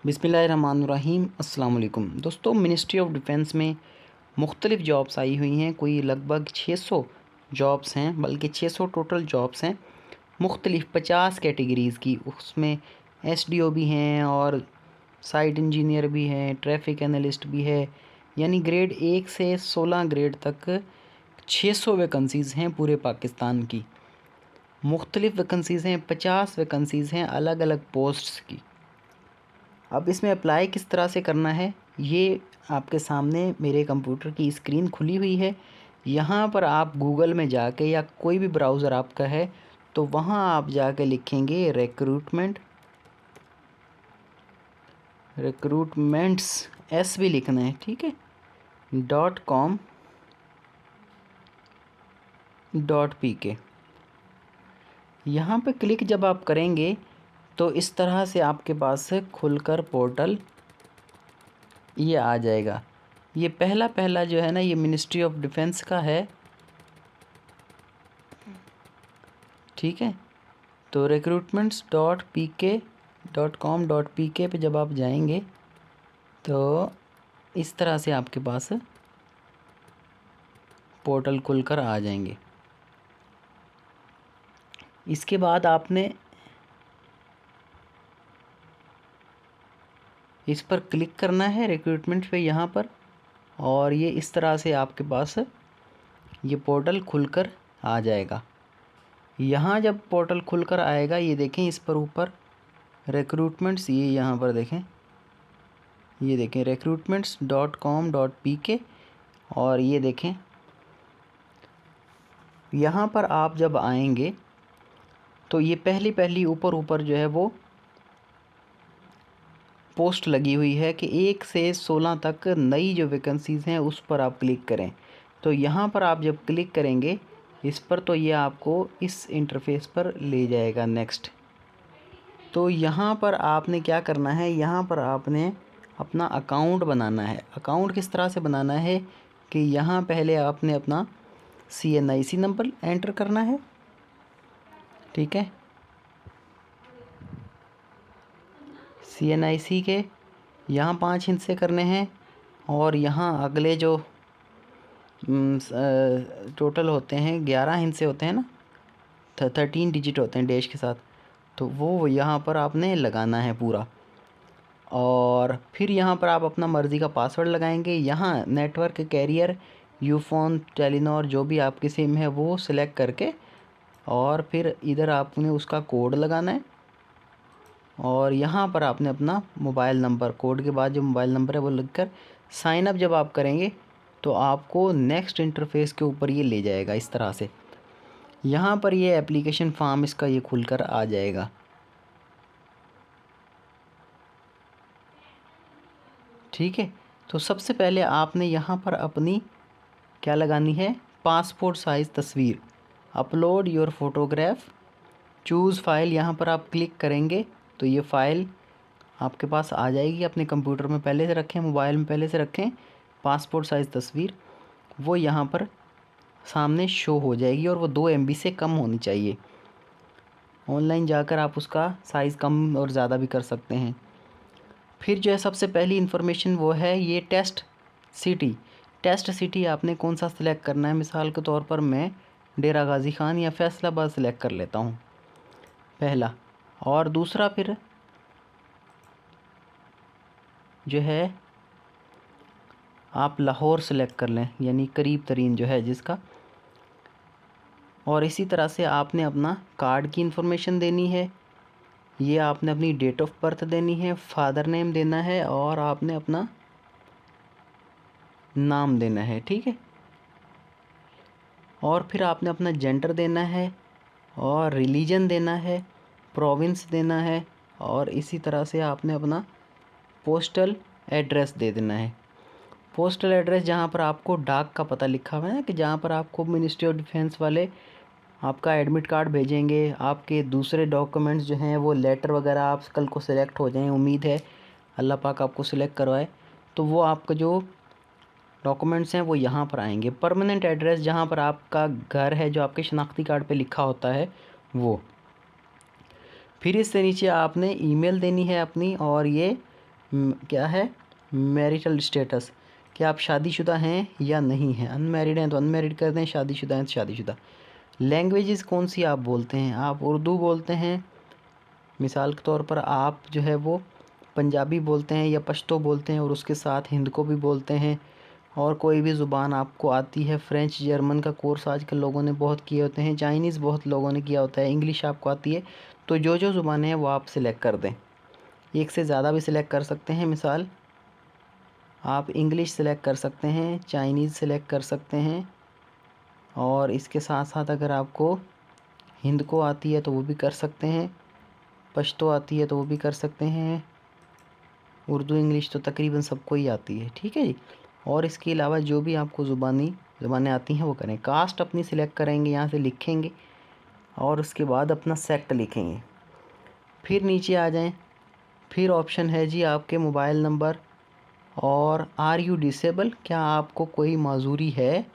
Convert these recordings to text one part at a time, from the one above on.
बिस्मिल्लाहिर्रहमानिर्रहीम। अस्सलाम वालेकुम दोस्तों, मिनिस्ट्री ऑफ डिफेंस में मुख्तलिफ़ जॉब्स आई हुई हैं। कोई लगभग 600 जॉब्स हैं, बल्कि 600 टोटल जॉब्स हैं मुख्तलिफ़ 50 कैटेगरीज़ की। उसमें एसडीओ भी हैं और साइट इंजीनियर भी हैं, ट्रैफिक एनालिस्ट भी है। यानी ग्रेड 1 से 16 ग्रेड तक 600 वैकेंसीज़ हैं पूरे पाकिस्तान की। मुख्तलिफ़ वैकेंसीज़ हैं, 50 वैकेंसीज़ हैं अलग अलग पोस्ट्स की। अब इसमें अप्लाई किस तरह से करना है, ये आपके सामने मेरे कंप्यूटर की स्क्रीन खुली हुई है। यहाँ पर आप गूगल में जाके या कोई भी ब्राउज़र आपका है तो वहाँ आप जाके लिखेंगे रिक्रूटमेंट्स एस भी लिखना है, ठीक है, .com.pk। यहाँ पे क्लिक जब आप करेंगे तो इस तरह से आपके पास खुलकर पोर्टल ये आ जाएगा। ये पहला जो है ना, ये मिनिस्ट्री ऑफ डिफेंस का है, ठीक है। तो recruitments.pk.com.pk पे जब आप जाएंगे तो इस तरह से आपके पास पोर्टल खुलकर आ जाएंगे। इसके बाद आपने इस पर क्लिक करना है, रिक्रूटमेंट पे यहाँ पर, और ये इस तरह से आपके पास ये पोर्टल खुलकर आ जाएगा। यहाँ जब पोर्टल खुलकर आएगा, ये देखें इस पर ऊपर रिक्रूटमेंट्स, ये यहाँ पर देखें, ये देखें recruitments.com.pk। और ये देखें यहाँ पर आप जब आएंगे तो ये पहली ऊपर जो है वो पोस्ट लगी हुई है कि 1 से 16 तक नई जो वैकेंसीज़ हैं उस पर आप क्लिक करें। तो यहाँ पर आप जब क्लिक करेंगे इस पर तो ये आपको इस इंटरफेस पर ले जाएगा नेक्स्ट। तो यहाँ पर आपने क्या करना है, यहाँ पर आपने अपना अकाउंट बनाना है। अकाउंट किस तरह से बनाना है कि यहाँ पहले आपने अपना CNIC नंबर एंटर करना है, ठीक है। CNIC के यहाँ 5 हिस्से करने हैं और यहाँ अगले जो टोटल होते हैं 11 हिस्से होते हैं ना, 13 डिजिट होते हैं डैश के साथ, तो वो यहाँ पर आपने लगाना है पूरा। और फिर यहाँ पर आप अपना मर्ज़ी का पासवर्ड लगाएंगे। यहाँ नेटवर्क कैरियर, यूफोन, टेलीनॉर जो भी आपकी सिम है वो सिलेक्ट करके, और फिर इधर आपने उसका कोड लगाना है। और यहाँ पर आपने अपना मोबाइल नंबर, कोड के बाद जो मोबाइल नंबर है वो लिखकर साइन अप जब आप करेंगे तो आपको नेक्स्ट इंटरफेस के ऊपर ये ले जाएगा इस तरह से। यहाँ पर ये एप्लीकेशन फॉर्म इसका ये खुलकर आ जाएगा, ठीक है। तो सबसे पहले आपने यहाँ पर अपनी क्या लगानी है, पासपोर्ट साइज़ तस्वीर। Upload your photograph, choose file, यहाँ पर आप क्लिक करेंगे तो ये फ़ाइल आपके पास आ जाएगी। अपने कंप्यूटर में पहले से रखें, मोबाइल में पहले से रखें, पासपोर्ट साइज़ तस्वीर वो यहाँ पर सामने शो हो जाएगी और वो 2 MB से कम होनी चाहिए। ऑनलाइन जाकर आप उसका साइज़ कम और ज़्यादा भी कर सकते हैं। फिर जो है सबसे पहली इन्फॉर्मेशन वो है ये टेस्ट सिटी आपने कौन सा सिलेक्ट करना है। मिसाल के तौर पर मैं डेरा गाज़ी ख़ान या फैसलाबाद सिलेक्ट कर लेता हूँ पहला। और दूसरा फिर जो है आप लाहौर सेलेक्ट कर लें, यानी करीब तरीन जो है जिसका। और इसी तरह से आपने अपना कार्ड की इन्फॉर्मेशन देनी है, ये आपने अपनी डेट ऑफ बर्थ देनी है, फादर नेम देना है और आपने अपना नाम देना है, ठीक है। और फिर आपने अपना जेंडर देना है और रिलीजन देना है, प्रोविंस देना है, और इसी तरह से आपने अपना पोस्टल एड्रेस दे देना है। पोस्टल एड्रेस जहाँ पर आपको डाक का पता लिखा हुआ है ना, कि जहाँ पर आपको मिनिस्ट्री ऑफ डिफेंस वाले आपका एडमिट कार्ड भेजेंगे, आपके दूसरे डॉक्यूमेंट्स जो हैं वो लेटर वगैरह आप कल को सिलेक्ट हो जाएं, उम्मीद है अल्लाह पाक आपको सिलेक्ट करवाए, तो वो आपका जो डॉक्यूमेंट्स हैं वो यहाँ पर आएंगे। परमानेंट एड्रेस जहाँ पर आपका घर है, जो आपके शनाख्ती कार्ड पे लिखा होता है वो। फिर इससे नीचे आपने ईमेल देनी है अपनी, और ये क्या है मैरिटल स्टेटस, कि आप शादीशुदा हैं या नहीं हैं। अनमैरिड हैं तो अनमैरिड कर दें, शादीशुदा हैं तो शादीशुदा। लैंग्वेजेस कौन सी आप बोलते हैं, आप उर्दू बोलते हैं, मिसाल के तौर पर आप जो है वो पंजाबी बोलते हैं या पश्तो बोलते हैं और उसके साथ हिंद को भी बोलते हैं, और कोई भी ज़ुबान आपको आती है। फ्रेंच जर्मन का कोर्स आजकल लोगों ने बहुत किए होते हैं, चाइनीज़ बहुत लोगों ने किया होता है, इंग्लिश आपको आती है। तो जो जो ज़ुबानें हैं वो आप सिलेक्ट कर दें, एक से ज़्यादा भी सिलेक्ट कर सकते हैं। मिसाल आप इंग्लिश सिलेक्ट कर सकते हैं, चाइनीज़ सिलेक्ट कर सकते हैं, और इसके साथ साथ अगर आपको हिंद को आती है तो वो भी कर सकते हैं, पश्तो आती है तो वो भी कर सकते हैं, उर्दू इंग्लिश तो तकरीबन सबको ही आती है, ठीक है जी। और इसके अलावा जो भी आपको ज़ुबानें आती हैं वो करें। कास्ट अपनी सिलेक्ट करेंगे, यहाँ से लिखेंगे और उसके बाद अपना सेक्ट लिखेंगे। फिर नीचे आ जाएं, फिर ऑप्शन है जी आपके मोबाइल नंबर और आर यू डिसेबल, क्या आपको कोई माजूरी है।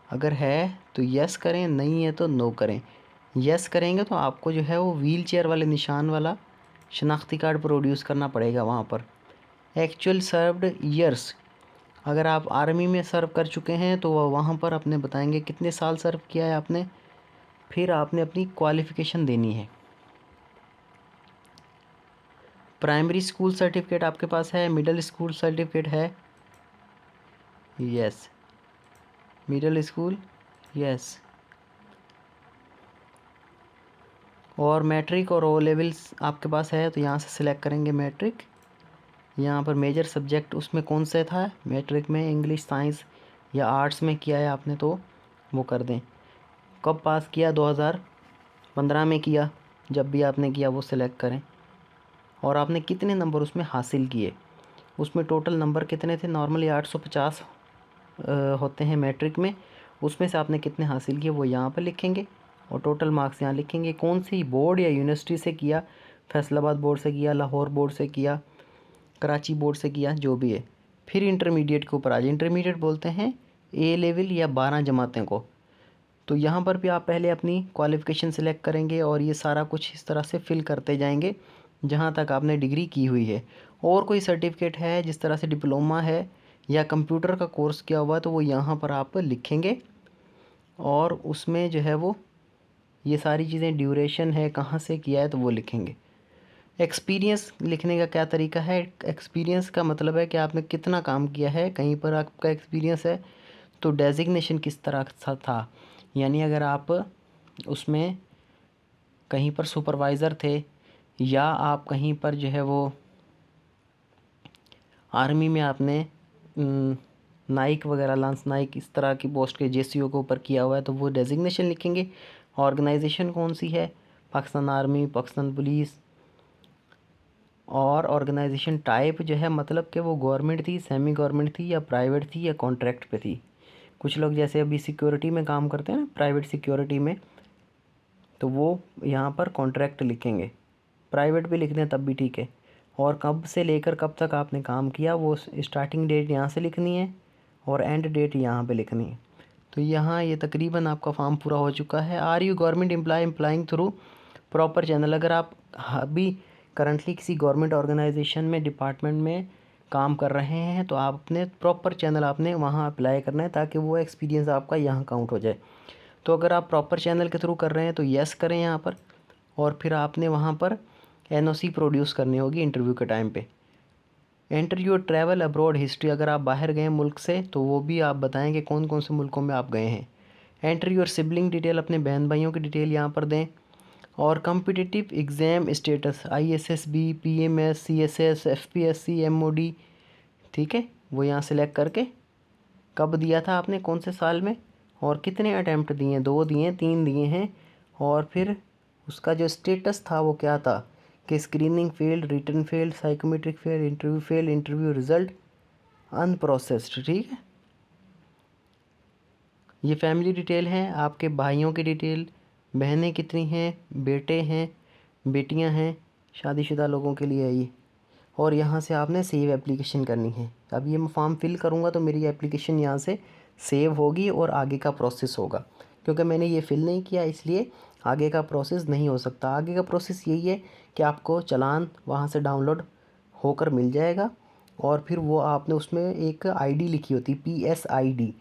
अगर है तो यस करें, नहीं है तो नो करें। यस करेंगे तो आपको जो है वो व्हील चेयर वाले निशान वाला शनाख्ती कार्ड प्रोड्यूस करना पड़ेगा वहाँ पर। एक्चुअल सर्व्ड ईयर्स, अगर आप आर्मी में सर्व कर चुके हैं तो वह वहाँ पर अपने बताएंगे कितने साल सर्व किया है आपने। फिर आपने अपनी क्वालिफ़िकेशन देनी है। प्राइमरी स्कूल सर्टिफिकेट आपके पास है, मिडिल स्कूल सर्टिफिकेट है, यस, मिडिल स्कूल, यस, और मैट्रिक और ओ लेवल्स आपके पास है तो यहाँ से सिलेक्ट करेंगे मैट्रिक। यहाँ पर मेजर सब्जेक्ट उसमें कौन से था, मैट्रिक में इंग्लिश, साइंस या आर्ट्स में किया है आपने तो वो कर दें। कब पास किया, 2015 में किया, जब भी आपने किया वो सिलेक्ट करें। और आपने कितने नंबर उसमें हासिल किए, उसमें टोटल नंबर कितने थे, नॉर्मली 850 होते हैं मैट्रिक में, उसमें से आपने कितने हासिल किए वो यहाँ पर लिखेंगे और टोटल मार्क्स यहाँ लिखेंगे। कौन सी बोर्ड या यूनिवर्सिटी से किया, फैसलाबाद बोर्ड से किया, लाहौर बोर्ड से किया, कराची बोर्ड से किया, जो भी है। फिर इंटरमीडिएट के ऊपर आ जाए। इंटरमीडिएट बोलते हैं ए लेवल या 12 जमातें को। तो यहाँ पर भी आप पहले अपनी क्वालिफ़िकेशन सिलेक्ट करेंगे और ये सारा कुछ इस तरह से फिल करते जाएंगे जहाँ तक आपने डिग्री की हुई है। और कोई सर्टिफिकेट है जिस तरह से डिप्लोमा है या कंप्यूटर का कोर्स किया हुआ तो वो यहाँ पर आप लिखेंगे और उसमें जो है वो ये सारी चीज़ें, ड्यूरेशन है, कहाँ से किया है तो वो लिखेंगे। एक्सपीरियंस लिखने का क्या तरीका है, एक्सपीरियंस का मतलब है कि आपने कितना काम किया है, कहीं पर आपका एक्सपीरियंस है तो डेजिग्नेशन किस तरह सा था, यानी अगर आप उसमें कहीं पर सुपरवाइज़र थे या आप कहीं पर जो है वो आर्मी में आपने नाइक वगैरह, लांस नाइक इस तरह की पोस्ट के जेसीओ के ऊपर किया हुआ है तो वो डेजिग्नेशन लिखेंगे। ऑर्गेनाइजेशन कौन सी है, पाकिस्तान आर्मी, पाकिस्तान पुलिस। और ऑर्गेनाइजेशन टाइप जो है मतलब कि वो गवर्नमेंट थी, सेमी गवर्नमेंट थी या प्राइवेट थी या कॉन्ट्रैक्ट पे थी। कुछ लोग जैसे अभी सिक्योरिटी में काम करते हैं ना, प्राइवेट सिक्योरिटी में, तो वो यहाँ पर कॉन्ट्रैक्ट लिखेंगे। प्राइवेट भी लिख दें तब भी ठीक है। और कब से लेकर कब तक आपने काम किया वो स्टार्टिंग डेट यहाँ से लिखनी है और एंड डेट यहाँ पे लिखनी है। तो यहाँ ये तकरीबन आपका फॉर्म पूरा हो चुका है। Are you government employ employing through proper channel, अगर आप अभी करंटली किसी गवर्नमेंट ऑर्गेनाइजेशन में, डिपार्टमेंट में काम कर रहे हैं तो आप अपने प्रॉपर चैनल आपने वहाँ अप्लाई करना है ताकि वो एक्सपीरियंस आपका यहाँ काउंट हो जाए। तो अगर आप प्रॉपर चैनल के थ्रू कर रहे हैं तो यस करें यहाँ पर, और फिर आपने वहाँ पर एनओसी प्रोड्यूस करनी होगी इंटरव्यू के टाइम पे। Enter your travel abroad history, अगर आप बाहर गए मुल्क से तो वो भी आप बताएं कि कौन कौन से मुल्कों में आप गए हैं। एंटर योर सिबलिंग डिटेल, अपने बहन भाइयों की डिटेल यहाँ पर दें। और competitive exam status, ISSB, PMS, CSS, FPSC, MOD, ठीक है, वो यहाँ सेलेक्ट करके कब दिया था आपने, कौन से साल में, और कितने अटैम्प्ट दिए, 2 दिए, 3 दिए हैं, और फिर उसका जो स्टेटस था वो क्या था कि screening failed, return failed, psychometric fail, interview result unprocessed, ठीक है। ये फैमिली डिटेल है, आपके भाइयों की डिटेल, बहनें कितनी हैं, बेटे हैं, बेटियां हैं, शादीशुदा लोगों के लिए है ये। और यहाँ से आपने सेव एप्लीकेशन करनी है। अब ये मैं फॉर्म फिल करूँगा तो मेरी एप्लीकेशन यहाँ से सेव होगी और आगे का प्रोसेस होगा। क्योंकि मैंने ये फिल नहीं किया इसलिए आगे का प्रोसेस नहीं हो सकता। आगे का प्रोसेस यही है कि आपको चालान वहाँ से डाउनलोड होकर मिल जाएगा। और फिर वो आपने उसमें एक आईडी लिखी होती PSID,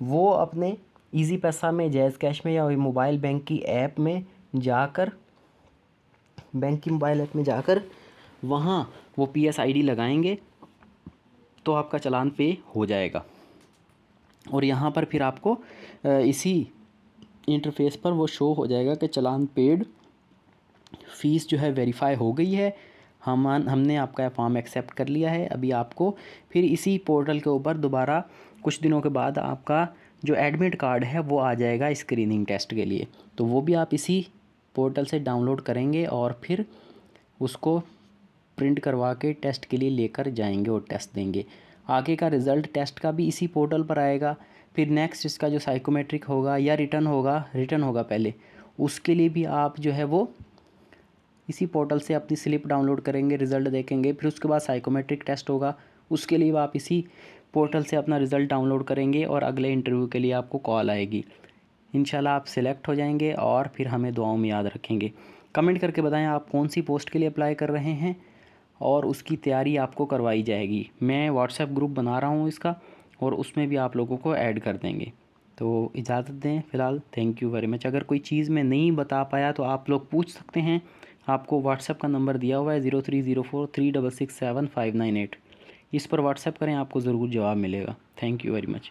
वो अपने इजी पैसा में, जैज़ कैश में या मोबाइल बैंक की ऐप में जाकर, बैंक की मोबाइल ऐप में जाकर वहाँ वो PSID लगाएंगे तो आपका चालान पे हो जाएगा। और यहाँ पर फिर आपको इसी इंटरफेस पर वो शो हो जाएगा कि चालान पेड, फ़ीस जो है वेरीफाई हो गई है, हमने आपका फॉर्म एक्सेप्ट कर लिया है। अभी आपको फिर इसी पोर्टल के ऊपर दोबारा कुछ दिनों के बाद आपका जो एडमिट कार्ड है वो आ जाएगा स्क्रीनिंग टेस्ट के लिए। तो वो भी आप इसी पोर्टल से डाउनलोड करेंगे और फिर उसको प्रिंट करवा के टेस्ट के लिए लेकर जाएंगे और टेस्ट देंगे। आगे का रिज़ल्ट टेस्ट का भी इसी पोर्टल पर आएगा। फिर नेक्स्ट इसका जो साइकोमेट्रिक होगा या रिटर्न होगा पहले, उसके लिए भी आप जो है वो इसी पोर्टल से अपनी स्लिप डाउनलोड करेंगे, रिज़ल्ट देखेंगे। फिर उसके बाद साइकोमेट्रिक टेस्ट होगा, उसके लिए आप इसी पोर्टल से अपना रिज़ल्ट डाउनलोड करेंगे और अगले इंटरव्यू के लिए आपको कॉल आएगी। इंशाल्लाह आप सिलेक्ट हो जाएंगे और फिर हमें दुआओं में याद रखेंगे। कमेंट करके बताएं आप कौन सी पोस्ट के लिए अप्लाई कर रहे हैं और उसकी तैयारी आपको करवाई जाएगी। मैं व्हाट्सएप ग्रुप बना रहा हूँ इसका, और उसमें भी आप लोगों को ऐड कर देंगे। तो इजाज़त दें फ़िलहाल, थैंक यू वेरी मच। अगर कोई चीज़ मैं नहीं बता पाया तो आप लोग पूछ सकते हैं। आपको व्हाट्सएप का नंबर दिया हुआ है 030436675998, इस पर व्हाट्सएप करें, आपको ज़रूर जवाब मिलेगा। Thank you very much.